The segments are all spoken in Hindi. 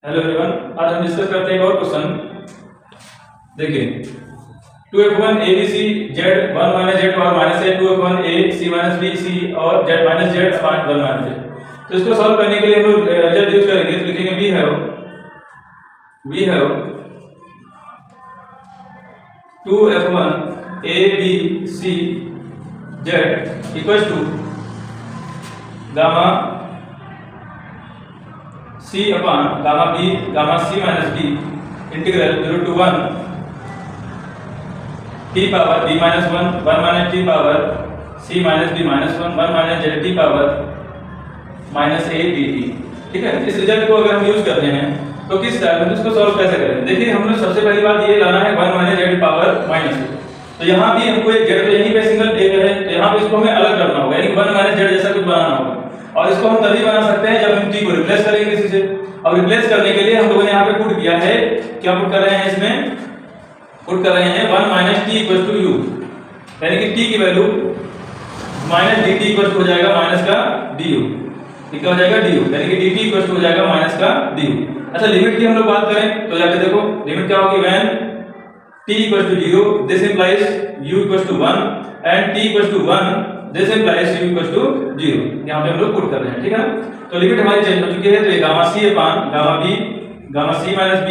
हेलो एवरीवन, आज हम डिस्कस करते हैं एक और क्वेश्चन। देखिए 2f1 abc z 1 minus z और minus a 2f1 a c minus b c और z minus z upon 1 minus z। तो इसको सॉल्व करने के लिए हम लोग रिजल्ट यूज करेंगे। तो लिखेंगे we have 2f1 a b c z equals to gamma c upon gamma b gamma c minus b integral 0 to 1 t power b minus 1 minus t power c minus b minus 1 minus z t power minus a dt। ठीक है, इस रिजल्ट को अगर हम यूज करते हैं तो किस टाइप में इसको सॉल्व कैसे करें। देखिए हम लोग सबसे पहली बात ये लाना है 1 minus z power minus a। तो यहाँ भी हमको एक z तो यहीं पे सिंगल एक है, तो यहाँ पे इसको हमें अलग करना होगा, यानी 1 माइनस z जैसा कुछ बनाना होगा। और इसको हम तभी बना सकते हैं जब हम t को रिप्लेस करेंगे किसी से। अब रिप्लेस करने के लिए हम लोगों ने यहाँ पे पुट किया है, क्या पुट कर रहे हैं इसमें, पुट कर रहे हैं 1 minus t equal to u, यानी कि t की वैल्यू माइनस dt इक्वल हो जाएगा माइनस का du, क्या हो जाएगा du, यानी कि dt इक्वल हो जाएगा माइनस का du। अच्छा लिमिट की हम लोग बात करें तो जाके देखो लिमिट क्या होगी, when t equal to 0 this implies u equal to 1 and t equal to 1 this implies u equal to 0। यहाँ पे हम लोग पुट कर रहे हैं, ठीक है ना। तो लिमिट हमारी चेंज हो चुकी है, तो ये gamma c upon gamma b gamma c minus b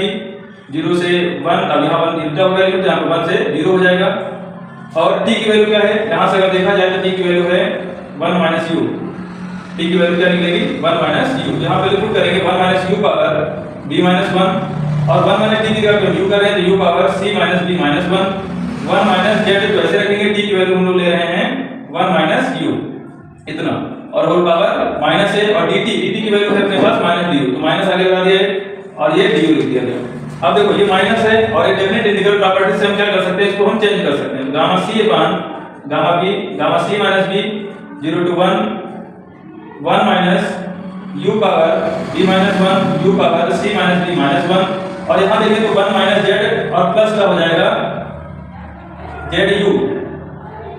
0 से 1, अब यहाँ 1 उल्टा हो गया, तो यहाँ पे 1 से 0 हो जाएगा। और t की वैल्यू क्या है, यहाँ से अगर देखा जाए तो t की वैल्यू है 1 माइनस u, t की वैल्यू क्या निकलेगी 1 माइनस u। यहाँ पे पुट करेंगे 1 minus u power b minus 1 और 1 माइनस t की जगह u कर रहे हैं तो u power c minus b minus 1 minus z, तो ऐसे रखेंगे t की वैल्यू हम लोग ले रहे हैं 1 माइनस u इतना, और होल पावर माइनस a और dt की वैल्यू है अपने पास माइनस du, तो माइनस आगे लगा दिया और ये du लिख दिया गया। अब देखो ये माइनस है और ये डेफिनेट इंटीग्रल प्रॉपर्टी से हम क्या कर सकते हैं, इसको हम चेंज कर सकते हैं। Gamma c upon gamma b gamma c minus b 0 to 1 minus u power b minus 1 u power c minus b minus 1, और यहाँ देखिए तो 1 माइनस z और प्लस का हो जाएगा zu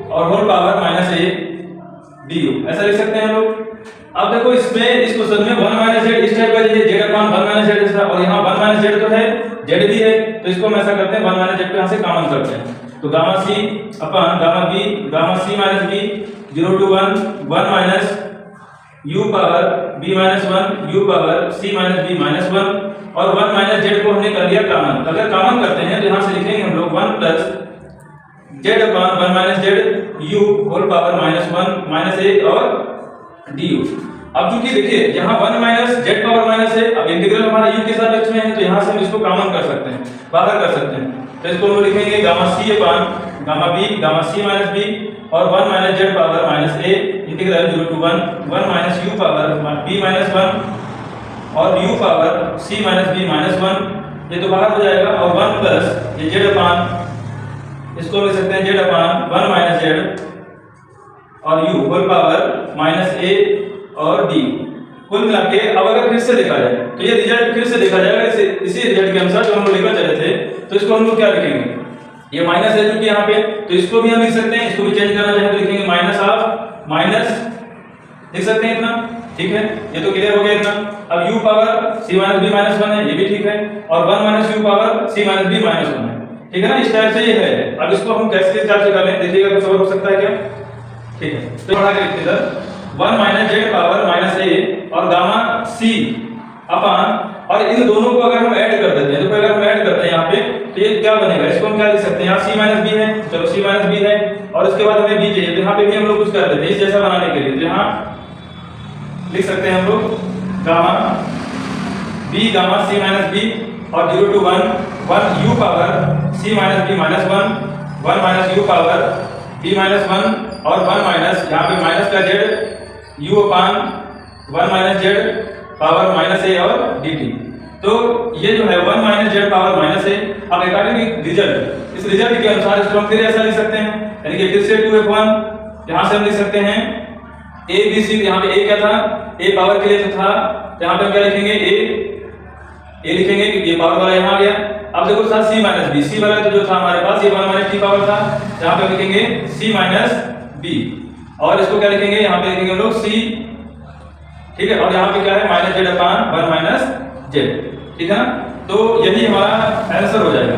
और whole power minus a du, ऐसा लिख सकते हैं लोग। अब देखो इसमें इस क्वेश्चन में 1 माइनस z इस टाइप का z अपॉन 1 माइनस z ऐसा, और यहाँ 1 माइनस z तो है z भी है, तो इसको हम ऐसा करते हैं 1 माइनस z को यहाँ से कॉमन करते हैं। तो gamma c upon gamma b gamma c minus b 0 to 1 minus u power b minus 1 u power c minus b minus 1, और 1 माइनस z को हमने कर लिया कॉमन। अगर कॉमन करते हैं तो यहाँ से लिखेंगे हम लोग 1 plus z upon 1 minus z u whole power minus 1 minus a और du। अब चूंकि देखिए यहाँ 1 माइनस z पावर माइनस है, अब इंटीग्रल हमारा u के सापेक्ष में है, तो यहाँ से हम इसको कॉमन कर सकते हैं, बाहर कर सकते हैं। तो इसको हम लिखेंगे gamma c upon gamma b gamma c minus b और 1 minus z power minus a integral 0 to 1 minus u power b minus 1 और u power c minus b minus 1, ये तो बाहर हो जाएगा, और 1 प्लस ये z अपॉन इसको लिख सकते हैं z अपॉन 1 माइनस z और u whole power minus a और d। कुल मिला के अब अगर फिर से देखा जाए तो ये रिजल्ट फिर से देखा जाएगा इसी रिजल्ट के अनुसार जो हम लोग लेकर चले थे। तो इसको हम लोग क्या लिखेंगे, ये माइनस है क्योंकि यहाँ पे, तो इसको भी हम लिख सकते हैं, इसको भी चेंज करना चाहे तो लिखेंगे माइनस ऑफ माइनस, लिख सकते हैं इतना, ठीक है। ये तो क्लियर हो गया इतना। अब u power c minus b minus 1 है, ये भी ठीक है, और 1 minus u power c minus b minus 1 है, ठीक है ना। इस टाइप से ये है। अब इसको हम कैसे किस टाइप से कर लें, देखिएगा कुछ और हो सकता है क्या, ठीक है। तो बढ़ा के लिखते हैं 1 minus z power minus a और गामा c अपॉन, और इन दोनों को अगर हम ऐड कर देते हैं, तो अगर हम ऐड करते हैं यहाँ पे तो ये क्या बनेगा, इसको हम क्या लिख सकते हैं, यहाँ c माइनस b है, चलो c माइनस b है, और उसके बाद हमें b चाहिए, तो यहाँ पे भी हम लोग कुछ कर देते हैं इस जैसा बनाने के लिए। तो यहाँ लिख सकते हैं हम लोग gamma b gamma c minus b और 0 to 1 u power c minus b minus 1 minus u power b minus 1 और 1 माइनस यहाँ पे माइनस का z u upon 1 minus z power minus a और dt। तो ये जो है 1 minus z power minus a। अब अकॉर्डिंग रिजल्ट, इस रिजल्ट के अनुसार इसको हम फिर ऐसा लिख सकते हैं, यानी कि फिर से 2f1 यहाँ से हम लिख सकते हैं a b c, यहाँ पे a क्या था, a पावर के लिए तो था, यहाँ पे हम क्या लिखेंगे a लिखेंगे क्योंकि ये पावर वाला यहाँ आ गया। अब देखो साथ c माइनस b, c वाला तो जो था हमारे पास ये 1 माइनस t पावर था, यहाँ पे लिखेंगे c माइनस b, और इसको क्या लिखेंगे, यहाँ पे लिखेंगे हम लोग c, ठीक है, और यहाँ पे क्या है minus z upon 1 minus z। ठीक है ना। तो यही हमारा आंसर हो जाएगा।